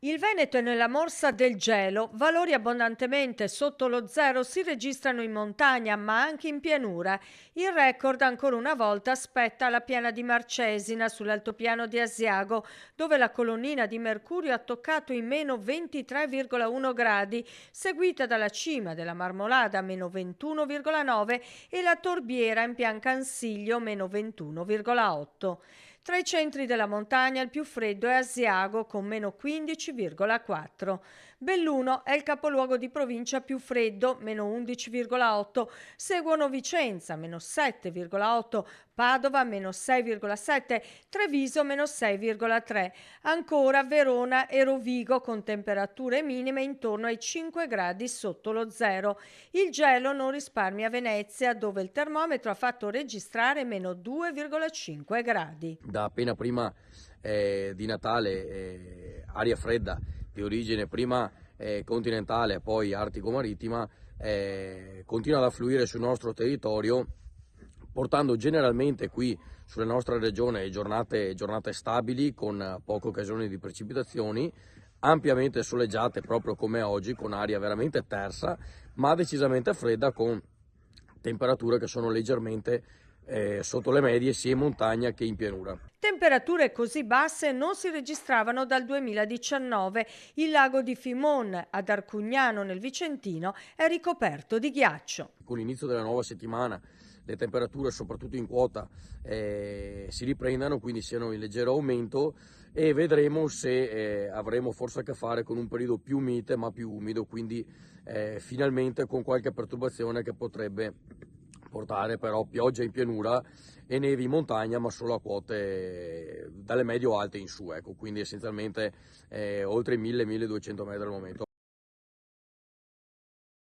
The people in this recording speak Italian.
Il Veneto è nella morsa del gelo, valori abbondantemente sotto lo zero si registrano in montagna ma anche in pianura. Il record ancora una volta spetta alla piana di Marcesina sull'altopiano di Asiago, dove la colonnina di mercurio ha toccato i meno 23,1 gradi, seguita dalla cima della Marmolada meno 21,9 e la Torbiera in Piancansiglio meno 21,8. Tra i centri della montagna il più freddo è Asiago con meno 15,4. Belluno è il capoluogo di provincia più freddo, meno 11,8. Seguono Vicenza, meno 7,8. Padova, meno 6,7. Treviso, meno 6,3. Ancora Verona e Rovigo con temperature minime intorno ai 5 gradi sotto lo zero. Il gelo non risparmia Venezia, dove il termometro ha fatto registrare meno 2,5 gradi. Da appena prima di Natale, aria fredda di origine prima continentale e poi artico-marittima continua ad affluire sul nostro territorio, portando generalmente qui sulla nostra regione giornate stabili con poche occasioni di precipitazioni, ampiamente soleggiate proprio come oggi, con aria veramente tersa ma decisamente fredda, con temperature che sono leggermente sotto le medie sia in montagna che in pianura. Temperature così basse non si registravano dal 2019. Il lago di Fimon ad Arcugnano nel Vicentino è ricoperto di ghiaccio. Con l'inizio della nuova settimana le temperature soprattutto in quota si riprendano, quindi siano in leggero aumento, e vedremo se avremo forse a che fare con un periodo più mite ma più umido, quindi finalmente con qualche perturbazione che potrebbe portare però pioggia in pianura e nevi in montagna, ma solo a quote dalle medio-alte in su, ecco, quindi essenzialmente oltre i 1000-1200 metri al momento.